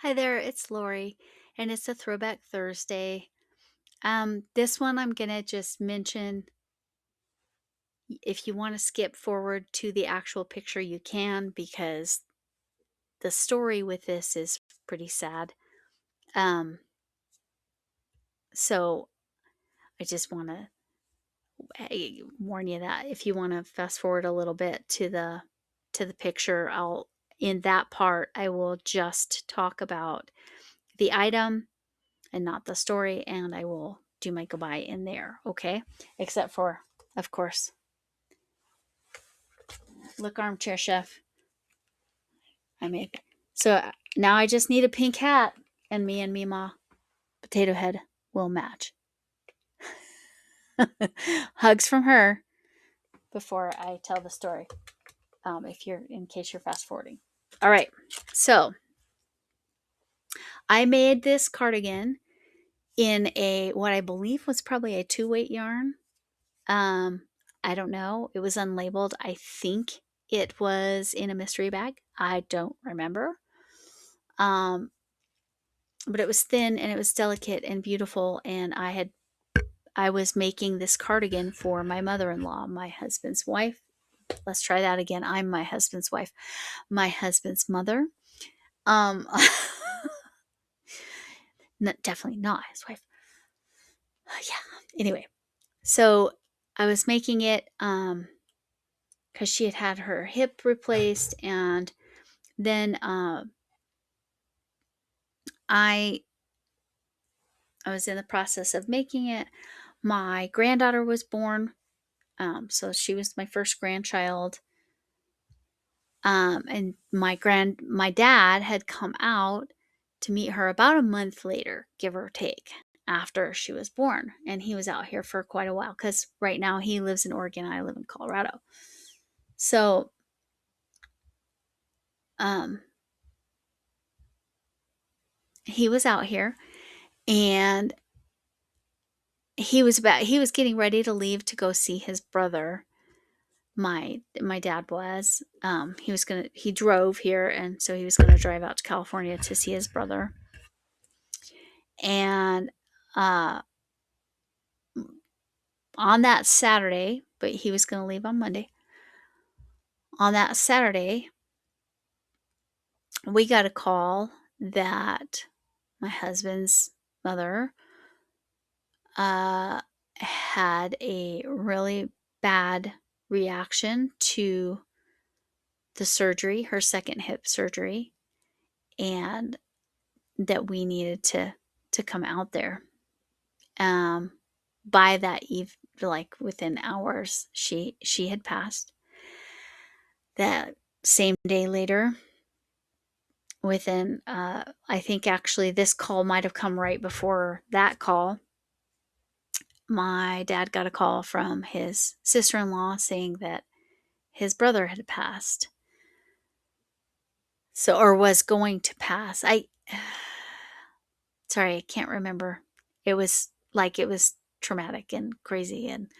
Hi there, it's Lori, and it's a Throwback Thursday. This one I'm gonna just mention. If you want to skip forward to the actual picture, you can, because the story with this is pretty sad. Um, so I just want to warn you that if you want to fast forward a little bit to the picture, I'll in that part I will just talk about the item and not the story, and I will do my goodbye in there, okay? Except for, of course, look, armchair chef. I made. So now I just need a pink hat, and me and Mima Potato Head will match. Hugs from her before I tell the story. In case you're fast forwarding. All right. So I made this cardigan in what I believe was probably a 2-weight yarn. Um, I don't know. It was unlabeled. I think it was in a mystery bag. I don't remember. But it was thin and it was delicate and beautiful. And I was making this cardigan for my mother-in-law, my husband's wife. Let's try that again. I'm my husband's wife, my husband's mother. Definitely not his wife. Yeah. Anyway, so I was making it because she had her hip replaced, and then I was in the process of making it. My granddaughter was born, so she was my first grandchild. And my dad had come out to meet her about a month later, give or take, after she was born, and he was out here for quite a while because right now he lives in Oregon, I live in Colorado. So, he was out here, and he was getting ready to leave to go see his brother. My dad was. He drove here, and so he was gonna drive out to California to see his brother. And on that Saturday, but he was gonna leave on Monday. On that Saturday, we got a call that my husband's mother had a really bad reaction to the surgery, her second hip surgery, and that we needed to come out there. By that eve, like within hours, she had passed. That same day later, within I think actually this call might have come right before that call. My dad got a call from his sister-in-law saying that his brother had passed. So, or was going to pass. Sorry, I can't remember. It was traumatic and crazy. And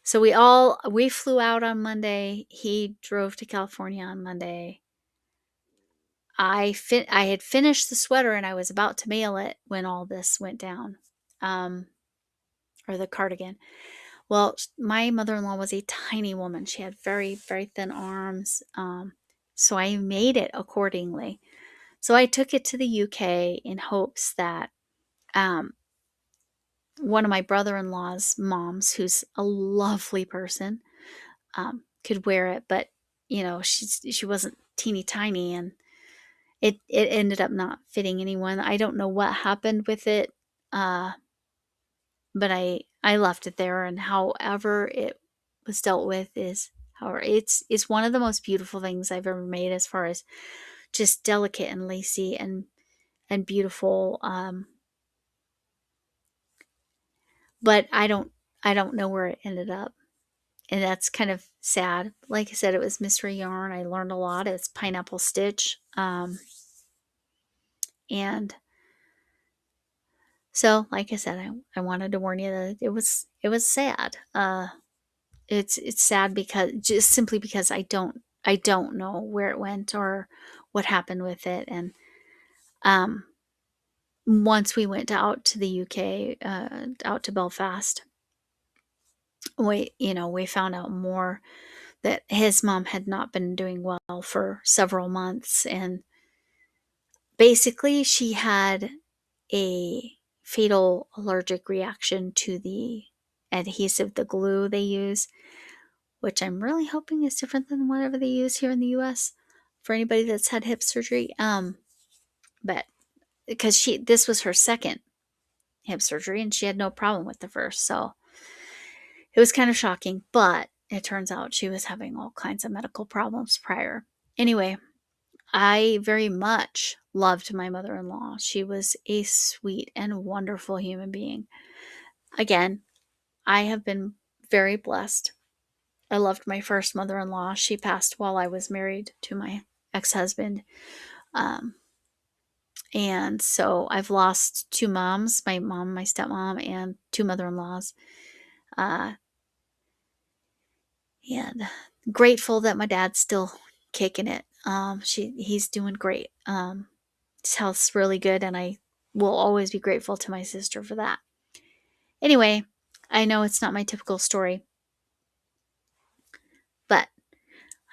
so we flew out on Monday. He drove to California on Monday. I had finished the sweater and I was about to mail it when all this went down. Or the cardigan. Well, my mother-in-law was a tiny woman. She had very, very thin arms. So I made it accordingly. So I took it to the UK in hopes that one of my brother-in-law's moms, who's a lovely person, could wear it. But, she wasn't teeny tiny, and it ended up not fitting anyone. I don't know what happened with it, but I left it there, and however it was dealt with is however it's one of the most beautiful things I've ever made, as far as just delicate and lacy and beautiful. But I don't know where it ended up, and that's kind of sad. Like I said, it was mystery yarn. I learned a lot. It's pineapple stitch, and so, like I said, I wanted to warn you that it was sad. It's sad just simply because I don't know where it went or what happened with it, and Once we went out to the UK, out to Belfast, we found out more that his mom had not been doing well for several months, and basically she had a fatal allergic reaction to the adhesive, the glue they use, which I'm really hoping is different than whatever they use here in the US for anybody that's had hip surgery. But because this was her second hip surgery and she had no problem with the first, so it was kind of shocking, but it turns out she was having all kinds of medical problems prior. Anyway, I very much loved my mother-in-law. She was a sweet and wonderful human being. Again, I have been very blessed. I loved my first mother-in-law. She passed while I was married to my ex-husband. And so I've lost two moms, my mom, my stepmom, and two mother-in-laws. And grateful that my dad's still kicking it. He's doing great. His health's really good, and I will always be grateful to my sister for that. Anyway, I know it's not my typical story, but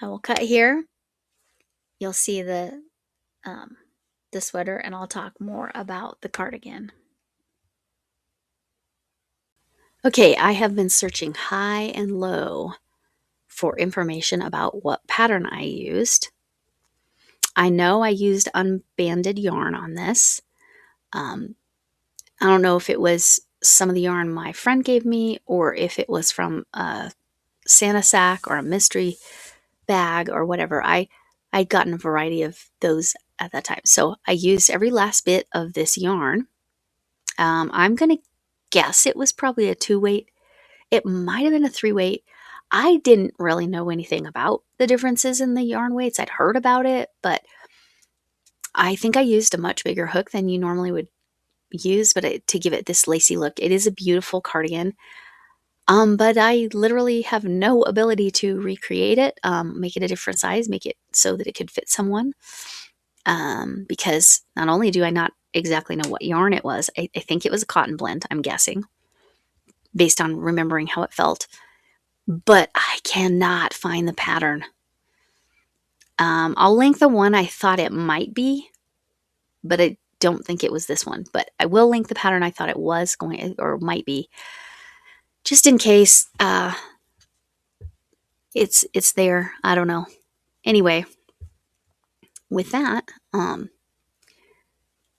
I will cut here. You'll see the sweater, and I'll talk more about the cardigan. Okay, I have been searching high and low for information about what pattern I used. I know I used unbanded yarn on this. I don't know if it was some of the yarn my friend gave me or if it was from a Santa sack or a mystery bag or whatever. I'd gotten a variety of those at that time. So I used every last bit of this yarn. I'm going to guess it was probably a 2-weight. It might have been a 3-weight. I didn't really know anything about the differences in the yarn weights. I'd heard about it, but I think I used a much bigger hook than you normally would use, but to give it this lacy look. It is a beautiful cardigan, but I literally have no ability to recreate it, make it a different size, make it so that it could fit someone, because not only do I not exactly know what yarn it was, I think it was a cotton blend, I'm guessing, based on remembering how it felt, but I cannot find the pattern. I'll link the one I thought it might be, but I don't think it was this one. But I will link the pattern I thought it was going or might be, just in case it's there. I don't know. Anyway, with that,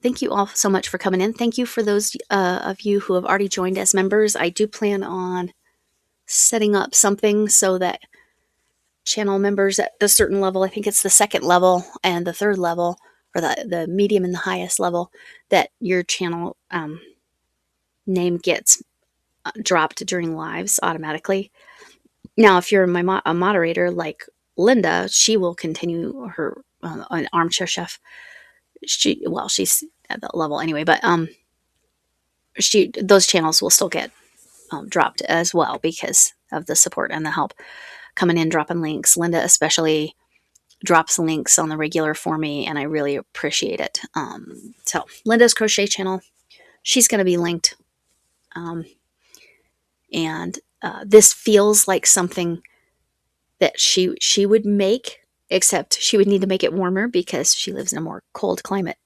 thank you all so much for coming in. Thank you for those of you who have already joined as members. I do plan on setting up something so that channel members at the certain level, I think it's the second level and the third level, or the medium and the highest level, that your channel name gets dropped during lives automatically. Now, if you're a moderator like Linda, she will continue her an armchair chef. She's at that level anyway, but those channels will still get dropped as well because of the support and the help coming in, dropping links. Linda especially drops links on the regular for me, and I really appreciate it. So Linda's crochet channel, she's going to be linked. And this feels like something that she would make, except she would need to make it warmer because she lives in a more cold climate.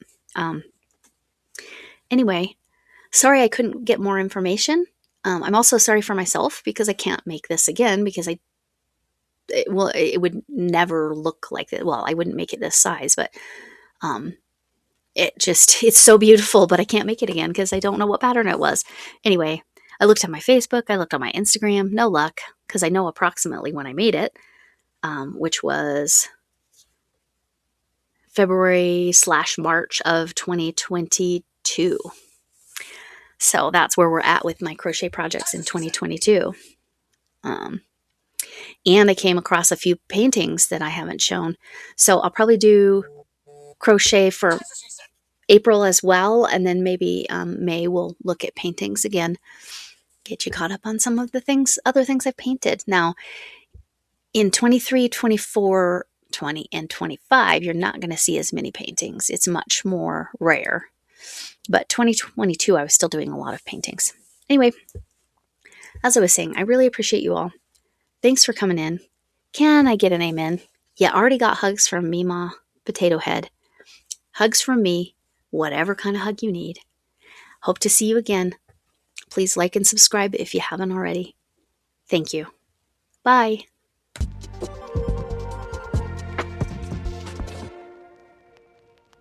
Anyway, sorry I couldn't get more information. I'm also sorry for myself because I can't make this again because it would never look like it. Well, I wouldn't make it this size, but it's so beautiful, but I can't make it again because I don't know what pattern it was. Anyway, I looked at my Facebook, I looked on my Instagram, no luck, because I know approximately when I made it, which was February/March of 2022. So that's where we're at with my crochet projects in 2022. And I came across a few paintings that I haven't shown. So I'll probably do crochet for April as well. And then maybe May we'll look at paintings again. Get you caught up on some of the other things I've painted. Now, in 23, 24, 20 and 25, you're not going to see as many paintings. It's much more rare. But 2022, I was still doing a lot of paintings. Anyway, as I was saying, I really appreciate you all. Thanks for coming in. Can I get an amen? You already got hugs from Mima Potato Head. Hugs from me, whatever kind of hug you need. Hope to see you again. Please like and subscribe if you haven't already. Thank you. Bye.